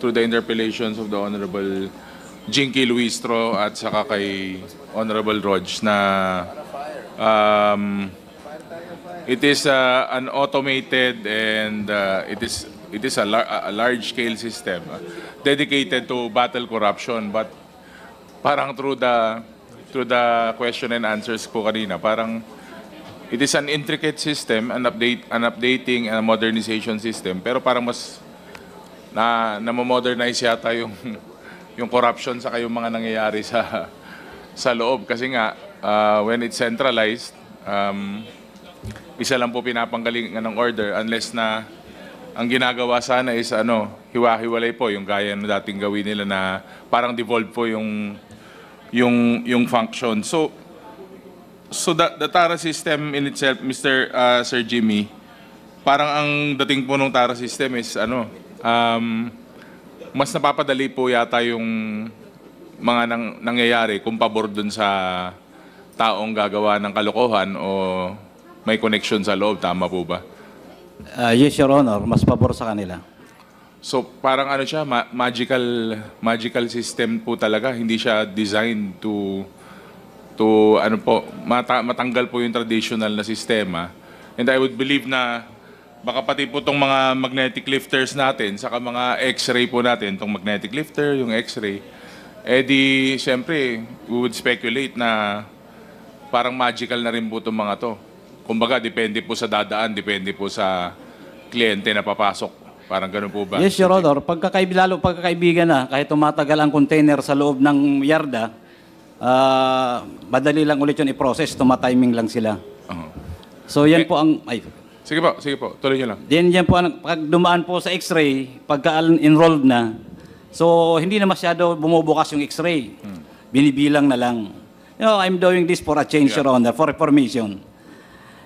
through the interpellations of the Honorable Jinky Luistro at saka kay Honorable Rog na it is an automated and it is a large-scale system dedicated to battle corruption. But parang through the question and answers po kanina, parang it is an intricate system, an updating and modernization system. Pero parang mas na-modernize yata yung corruption sa yung mga nangyayari sa loob. Kasi nga, when it's centralized, isa lang po pinapanggalingan ng order unless na ang ginagawa sana is hiwa-hiwalay po yung gaya na dating gawin nila na parang devolve po yung function. So the TARA system in itself, Sir Jimmy, parang ang dating po ng TARA system is mas napapadali po yata yung mga nangyayari kung pabor dun sa taong gagawa ng kalokohan o may connection sa loob. Tama po ba? Yes, Your Honor. Mas pabor sa kanila. So parang siya, magical system po talaga. Hindi siya designed to matanggal po yung traditional na sistema. And I would believe na baka pati po itong mga magnetic lifters natin, saka mga x-ray po natin, itong magnetic lifter, yung x-ray, siyempre, we would speculate na parang magical na rin po itong mga to. Kumbaga, depende po sa dadaan, depende po sa kliyente na papasok. Parang ganun po ba? Yes, Your Honor. Lalo pagkakaibigan na, kahit tumatagal ang container sa loob ng yarda, madali lang ulit yun i-process, tumatiming lang sila. So yan po ang... Sige po. Tuloy nyo lang. Yan po, pag dumaan po sa x-ray, pagka-enrolled na, so hindi na masyado bumubukas yung x-ray. Binibilang na lang. I'm doing this for a change, Your Honor, for reformation.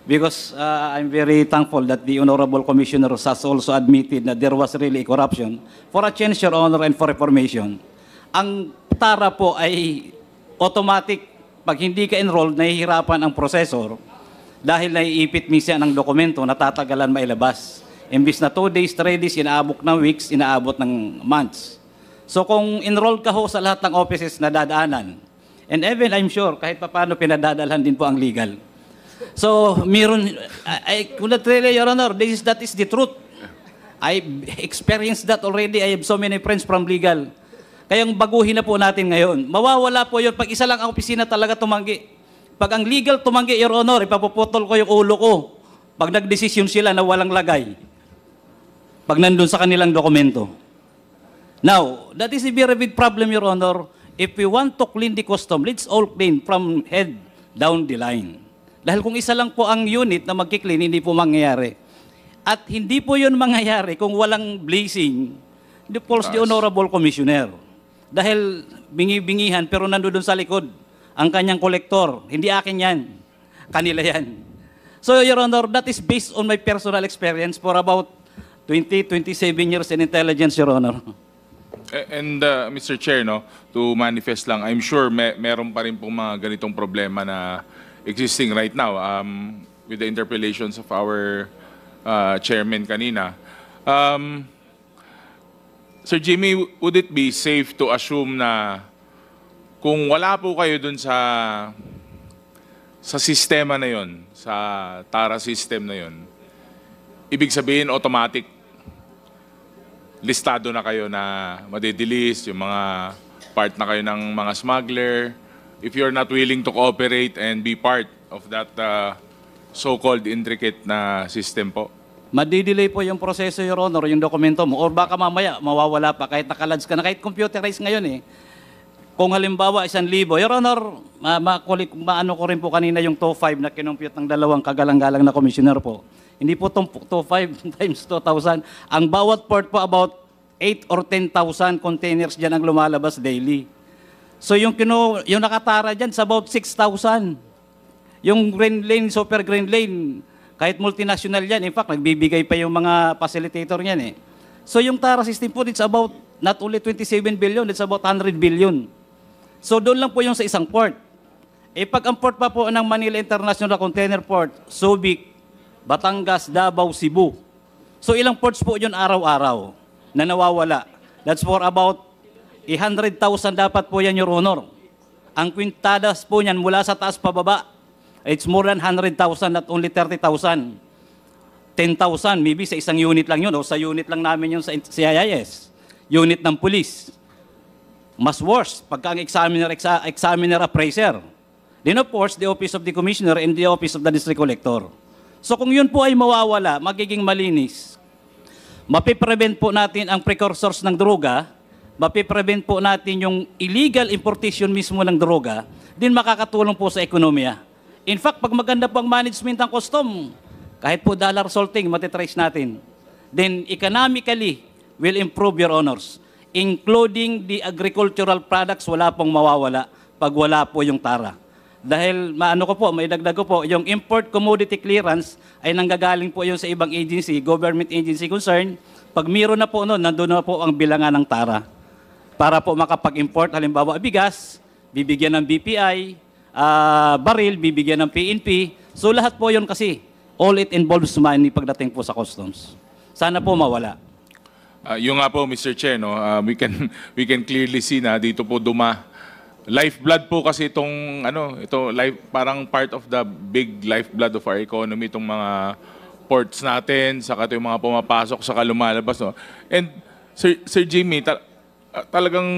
Because I'm very thankful that the Honorable Commissioner has also admitted that there was really corruption. For a change, Your Honor, and for reformation. Ang TARA po ay automatic. Pag hindi ka enrolled, nahihirapan ang processor dahil naiipit minsan ang dokumento, natatagalan mailabas. Imbis na 2 days, 3 days, inaabot ng weeks, inaabot ng months. So kung enrolled ka ho sa lahat ng offices na dadaanan, and even I'm sure, kahit paano pinadadalhan din po ang legal. So, kung really, Your Honor, that is the truth. I experienced that already. I have so many friends from legal. Kaya baguhin na po natin ngayon. Mawawala po yun pag isa lang ang opisina talaga tumanggi. Pag ang legal tumanggi, Your Honor, ipapuputol ko yung ulo ko. Pag nagdesisyon sila na walang lagay. Pag nandun sa kanilang dokumento. Now, that is a very big problem, Your Honor. If we want to clean the custom, let's all clean from head down the line. Dahil kung isa lang po ang unit na magkiklean, hindi po mangyayari. At hindi po yun mangyayari kung walang blazing the false the Honorable Commissioner. Dahil bingi-bingihan pero nandoon sa likod ang kanyang kolektor. Hindi akin yan. Kanila yan. So, Your Honor, that is based on my personal experience for about 27 years in intelligence, Your Honor. And Mr. Chair, to manifest lang, I'm sure meron pa rin pong mga ganitong problema na existing right now with the interpellations of our chairman kanina. Sir Jimmy, would it be safe to assume na kung wala po kayo dun sa sistema na yon, sa TARA system na yon, ibig sabihin automatic listado na kayo na madidelis, yung mga part na kayo ng mga smuggler, if you're not willing to cooperate and be part of that so-called intricate na system po? Madidelay po yung proseso, Your Honor, yung dokumento mo. Or baka mamaya, mawawala pa kahit nakalads ka na, kahit computerized ngayon eh. Kung halimbawa 1,000, Your Honor, maano ko rin po kanina yung 2.5 na kinumpute ng dalawang kagalang-galang na commissioner po. Hindi po itong 2.5 times 2,000. Ang bawat port po about 8 or 10,000 containers dyan ang lumalabas daily. So yung nakatara dyan sa about 6,000. Yung Green Lane, Super Green Lane, kahit multinational yan, in fact, nagbibigay pa yung mga facilitator niyan eh. So yung TARA system po, it's about not only 27 billion, it's about 100 billion. So doon lang po yung sa isang port. Pag ang port pa po ng Manila International Container Port, Subic, Batangas, Davao, Cebu. So ilang ports po yun araw-araw na nawawala. That's for about 100,000 dapat po yan, Your Honor. Ang kwintadas po niyan mula sa taas pababa, it's more than 100,000, not only 30,000. 10,000, maybe sa isang unit lang yun, o sa unit lang namin yun sa CIS. Unit ng police. Mas worse, pagka ang examiner appraiser. Then of course, the office of the commissioner and the office of the district collector. So kung yun po ay mawawala, magiging malinis. Mapiprevent po natin ang precursors ng droga, mapiprevent po natin yung illegal importation mismo ng droga, din makakatulong po sa ekonomiya. In fact, pag maganda po ang management ng custom, kahit po dollar salting, matitrace natin, then economically will improve, Your Honors. Including the agricultural products, wala pong mawawala pag wala po yung tara. Dahil maano ko po, may dagdag ko po, yung import commodity clearance ay nanggagaling po yung sa ibang agency, government agency concern. Pag meron na po noon, nandun na po ang bilangan ng tara. Para po makapag-import, halimbawa bigas, bibigyan ng BPI, baril, bibigyan ng PNP. So lahat po yun kasi, all it involves money pagdating po sa customs. Sana po mawala. Yung nga po, Mr. Che, no, we can clearly see na dito po lifeblood po kasi itong parang part of the big lifeblood of our economy, itong mga ports natin, saka ito yung mga pumapasok, saka lumalabas. No? And Sir Jimmy, talagang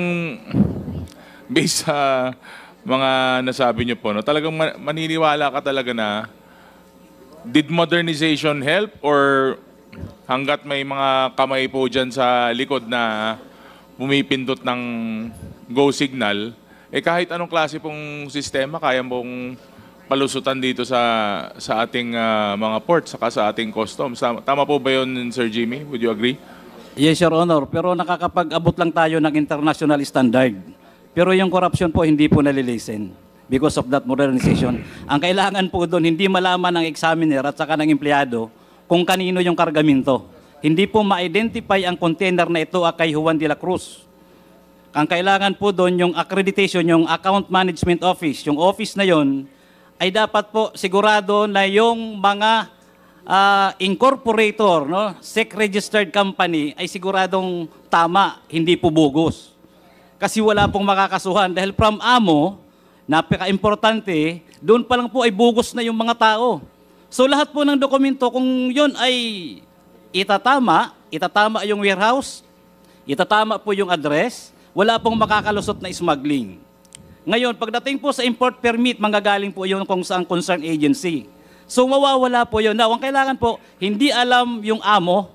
based sa mga nasabi niyo po, no, talagang maniniwala ka talaga na did modernization help, or hanggat may mga kamay po dyan sa likod na pumipindot ng go signal, kahit anong klase pong sistema, kaya mong palusutan dito sa ating mga ports, saka sa ating customs. Tama po ba yun, Sir Jimmy? Would you agree? Yes, Your Honor. Pero nakakapag-abot lang tayo ng international standard. Pero yung corruption po, hindi po nalilisen because of that modernization. Ang kailangan po doon, hindi malaman ng examiner at saka ng empleyado kung kanino yung kargamento. Hindi po ma-identify ang container na ito kay Juan de la Cruz. Ang kailangan po doon, yung accreditation, yung account management office, yung office na yon ay dapat po sigurado na yung mga incorporator, no, SEC-registered company ay siguradong tama, hindi po bogus. Kasi wala pong makakasuhan dahil from amo, napaka-importante, doon pa lang po ay bogus na yung mga tao. So lahat po ng dokumento, kung yun ay itatama yung warehouse, itatama po yung address, wala pong makakalusot na smuggling. Ngayon, pagdating po sa import permit, manggagaling po yun kung saan concerned agency. So mawawala po yun. Now, ang kailangan po, hindi alam yung amo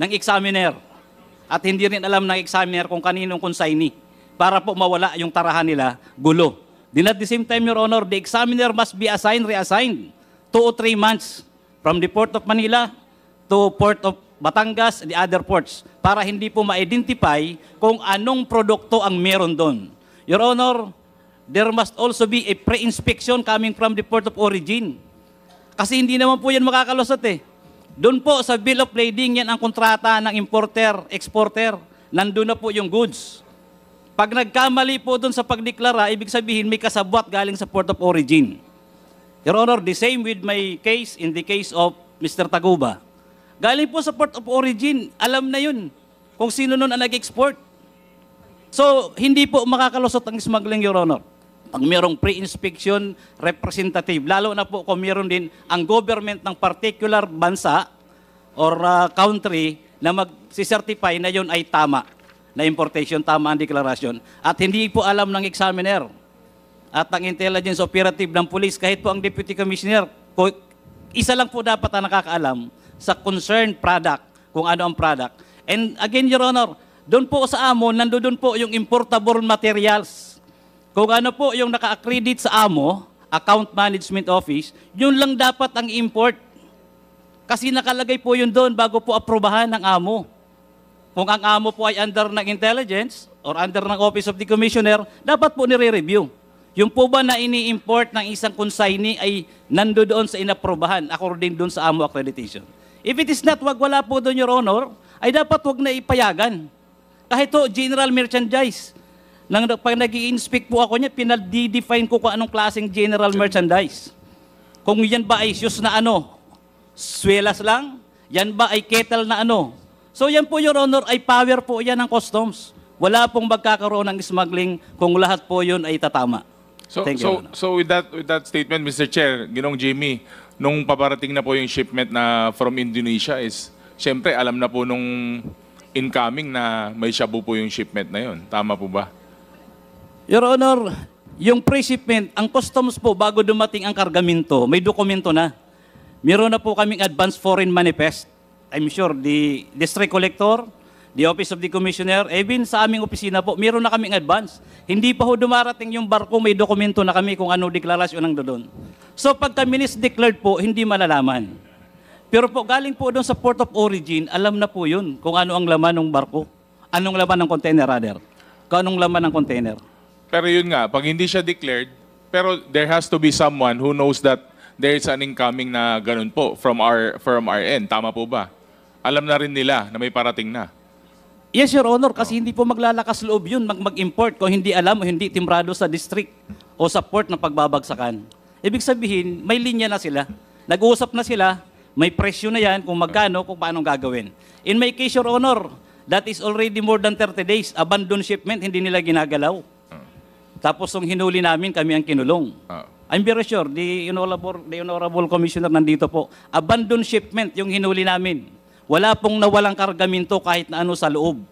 ng examiner at hindi rin alam ng examiner kung kaninong consignee para po mawala yung tarahan nila, gulo. Then at the same time, Your Honor, the examiner must be reassigned 2 or 3 months from the Port of Manila to Port of Batangas, the other ports, para hindi po ma-identify kung anong produkto ang meron doon. Your Honor, there must also be a pre-inspection coming from the port of origin. Kasi hindi naman po yan makakalusot eh. Doon po sa bill of lading, yan ang kontrata ng importer, exporter. Nandun na po yung goods. Pag nagkamali po doon sa pagdeklara, ibig sabihin may kasabwat galing sa port of origin. Your Honor, the same with my case in the case of Mr. Taguba. Galing po sa port of origin, alam na yun kung sino nun ang nag-export. So, hindi po makakalusot ang smuggling, Your Honor. Pag mayroong pre-inspection representative, lalo na po kung mayroon din ang government ng particular bansa or country na mag-certify na yun ay tama, na importation, tama ang deklarasyon. At hindi po alam ng examiner at ang intelligence operative ng police, kahit po ang deputy commissioner, isa lang po dapat ang nakakaalam sa concerned product, kung ano ang product. And again, Your Honor, doon po sa amo, nandoon po yung importable materials. Kung ano po yung naka-accredit sa amo, account management office, yun lang dapat ang import. Kasi nakalagay po yun doon bago po aprobahan ng amo. Kung ang amo po ay under ng intelligence or under ng office of the commissioner, dapat po nire-review. Yung po ba na ini-import ng isang consignee ay nandoon sa inaprobahan according doon sa amo accreditation. If it is not, wala po doon, Your Honor, ay dapat wag na ipayagan. Kahit to general merchandise. Pag nag-i-inspect po ako niya, pinag-define ko kung anong klaseng general merchandise. Kung yan ba ay shoes na swelas lang, yan ba ay kettle na So yan po, Your Honor, ay power po yan ng customs. Wala pong magkakaroon ng smuggling kung lahat po yun ay tatama. So, Thank you, Your Honor. so with that statement, Mr. Chair, Ginong Jimmy, nung paparating na po yung shipment na from Indonesia is, syempre, alam na po nung incoming na may shabu po yung shipment na yun. Tama po ba? Your Honor, yung pre-shipment, ang customs po, bago dumating ang kargamento, may dokumento na. Meron na po kaming advance foreign manifest. I'm sure the district collector, the office of the commissioner, even sa aming opisina po, meron na kaming advance. Hindi pa ho dumarating yung barko, may dokumento na kami kung ano deklarasyon ng doon. So pag kami declared po, hindi malalaman. Pero po, galing po doon sa port of origin, alam na po yun kung ano ang laman ng barko. Anong laman ng container, rather. Kung anong laman ng container. Pero yun nga, pag hindi siya declared, pero there has to be someone who knows that there is an incoming na ganun po from our end. Tama po ba? Alam na rin nila na may parating na. Yes, Your Honor, kasi hindi po maglalakas loob yun mag-import kung hindi alam o hindi timbrado sa district o sa port na pagbabagsakan. Ibig sabihin, may linya na sila. Nag-uusap na sila, may presyo na yan kung magkano, kung paano gagawin. In my case, Your Honor, that is already more than 30 days. Abandoned shipment, hindi nila ginagalaw. Tapos nung hinuli namin, kami ang kinulong. I'm very sure, the Honorable Commissioner nandito po. Abandoned shipment yung hinuli namin. Wala pong nawalang kargamento kahit na ano sa loob.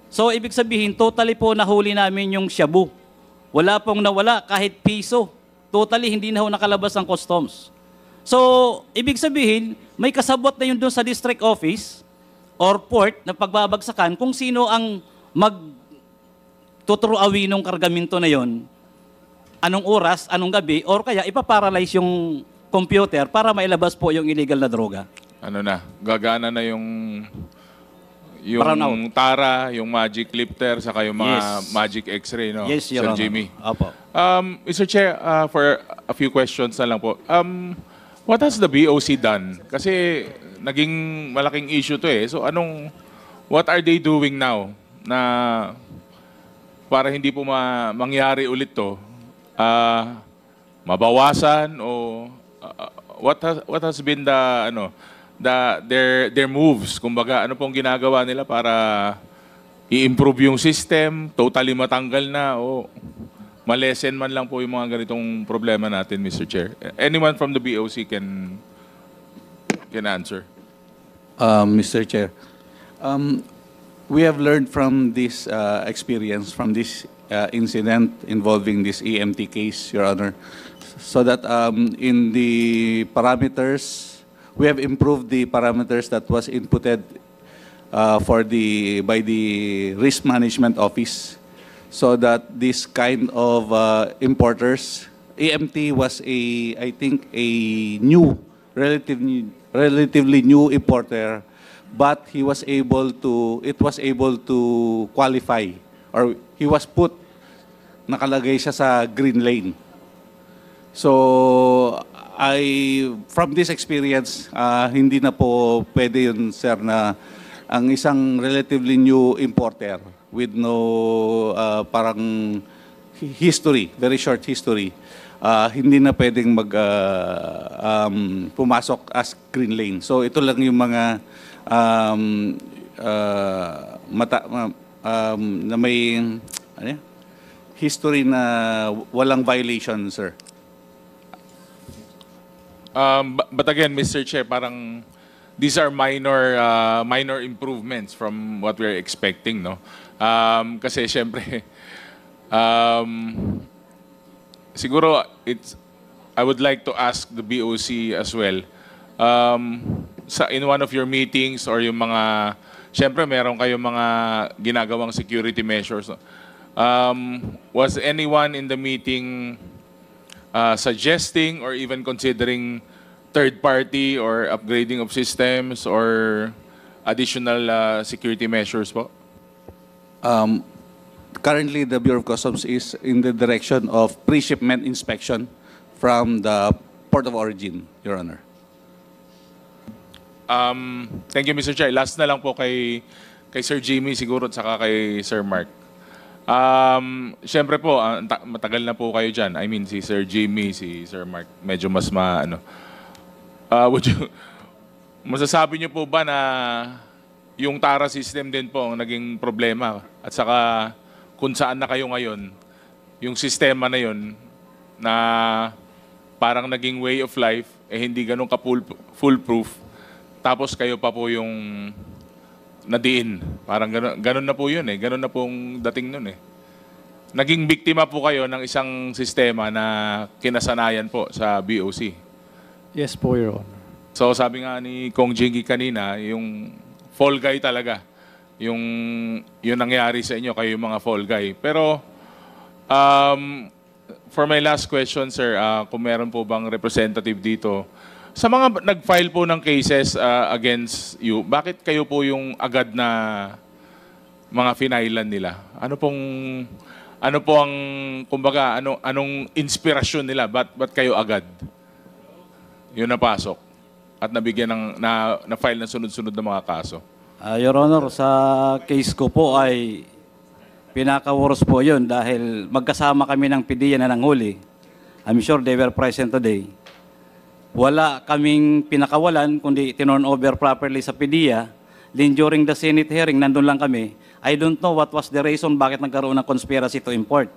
So, ibig sabihin, totally po nahuli namin yung shabu. Wala pong nawala kahit piso. Totally, hindi na ho nakalabas ng customs. So, ibig sabihin, may kasabot na yun doon sa district office or port na pagbabagsakan kung sino ang tuturuawi ng kargamento na yon, anong oras, anong gabi, or kaya ipaparalyze yung computer para mailabas po yung illegal na droga. Ano na, gagana na yung Brown out. Tara, yung Magic Lifter, saka yung mga Yes. Magic X-ray, no? Yes, Your Sir Honor. Jimmy. Opo. Mr. Chair, for a few questions na lang po. What has the BOC done? Kasi naging malaking issue to eh. So what are they doing now na para hindi po mangyari ulit to? Mabawasan o what has been their moves, kumbaga ano pong ginagawa nila para i-improve yung system, totally matanggal na o malesen man lang po yung mga ganitong problema natin, Mr. Chair. Anyone from the BOC can answer. Mr. Chair, we have learned from this experience, from this incident involving this EMT case, Your Honor, so that in the parameters, we have improved the parameters that was inputted by the Risk Management Office, so that this kind of importers, EMT was I think a relatively new importer, but it was able to qualify, or he was nakalagay siya sa green lane. So, from this experience, hindi na po pwede yun, sir, na ang isang relatively new importer with no parang history, very short history, hindi na pwedeng pumasok as green lane. So ito lang yung mga na may history na walang violation, sir. But again, Mr. Chair, parang these are minor improvements from what we're expecting, no? Kasi syempre, siguro I would like to ask the BOC as well. In one of your meetings or yung mga, syempre meron kayong mga ginagawang security measures. No? Was anyone in the meeting suggesting or even considering third party or upgrading of systems or additional security measures po? Currently, the Bureau of Customs is in the direction of pre-shipment inspection from the port of origin, Your Honor. Thank you, Mr. Chair. Last na lang po kay Sir Jimmy siguro at saka kay Sir Mark. Siyempre po, matagal na po kayo dyan. I mean, si Sir Jimmy, si Sir Mark, medyo mas masasabi niyo po ba na yung TARA system din po ang naging problema. At saka kung saan na kayo ngayon, yung sistema na yun na parang naging way of life, hindi ganun ka-foolproof. Tapos kayo pa po yung nadiin. Parang ganun na po yun eh. Ganun na pong dating nun eh. Naging biktima po kayo ng isang sistema na kinasanayan po sa BOC. Yes po, Your Honor. So sabi nga ni Kong Jingy kanina, yung fall guy talaga. Yung nangyari sa inyo, kayo yung mga fall guy. Pero for my last question, sir, kung meron po bang representative dito, sa mga nag-file po ng cases against you, bakit kayo po yung agad na mga finailan nila? Ano po ang, kumbaga, anong inspirasyon nila? Ba't kayo agad? Yun napasok at nabigyan na-file ng sunod-sunod na mga kaso. Your Honor, sa case ko po ay pinaka-worst po yun dahil magkasama kami ng PDEA na nanghuli. I'm sure they were present today. Wala kaming pinakawalan kundi tinorn over properly sa PDEA. Then during the Senate hearing, nandun lang kami. I don't know what was the reason bakit nagkaroon ng conspiracy to import.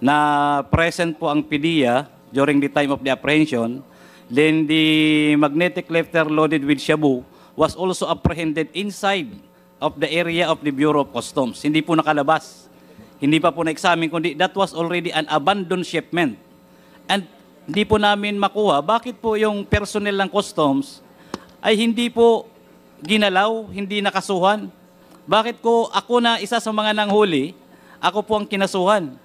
Na present po ang PDEA during the time of the apprehension. Then the magnetic lifter loaded with shabu was also apprehended inside of the area of the Bureau of Customs. Hindi po nakalabas. Hindi pa po na-examine, kundi that was already an abandoned shipment. And hindi po namin makuha bakit po yung personnel ng Customs ay hindi po ginalaw, hindi nakasuhan. Bakit ko ako na isa sa mga nanghuli, ako po ang kinasuhan.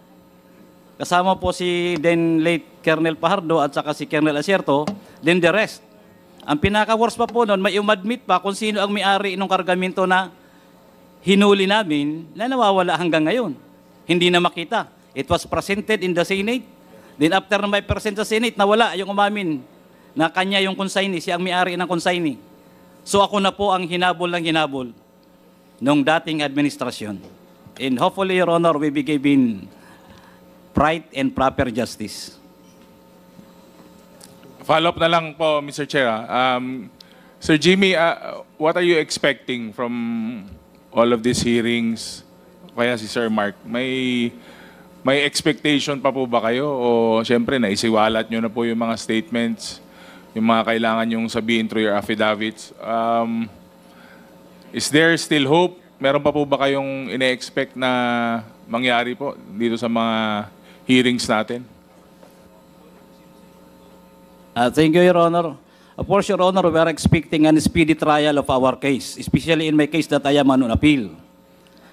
Kasama po si then late Colonel Pajardo at saka si Colonel Acierto, then the rest. Ang pinaka-worst pa po noon, may umadmit pa kung sino ang may-ari ng kargamento na hinuli namin na nawawala hanggang ngayon. Hindi na makita. It was presented in the Senate. Then after na may present sa Senate, nawala yung umamin na kanya yung consignee, siya ang may-ari ng consignee. So ako na po ang hinabol ng hinabol nung dating administrasyon. And hopefully, Your Honor, we be given right and proper justice. Follow-up na lang po, Mr. Chair. Sir Jimmy, what are you expecting from all of these hearings? Kaya si Sir Mark, may expectation pa po ba kayo? O siyempre, naisiwalat nyo na po yung mga statements, yung mga kailangan yung sabihin through your affidavits. Is there still hope? Meron pa po ba kayong ine-expect na mangyari po dito sa mga hearings natin? Thank you, Your Honor. Of course, Your Honor, we are expecting a speedy trial of our case, especially in my case that I am on appeal.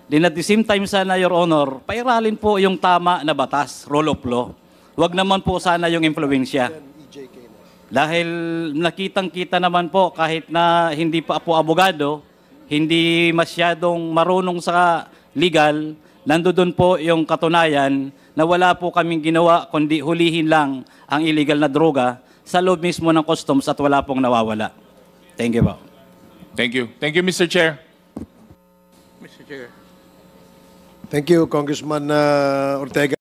Then at the same time sana, Your Honor, pairalin po yung tama na batas, rule of law. Huwag naman po sana yung impluensya. Dahil nakitang-kita naman po kahit na hindi pa po abogado, hindi masyadong marunong sa legal, nandoon po yung katunayan na wala po kaming ginawa kundi hulihin lang ang illegal na droga sa loob mismo ng customs at wala pong nawawala. Thank you po. Thank you. Thank you, Mr. Chair. Mr. Chair. Thank you, Congressman Ortega.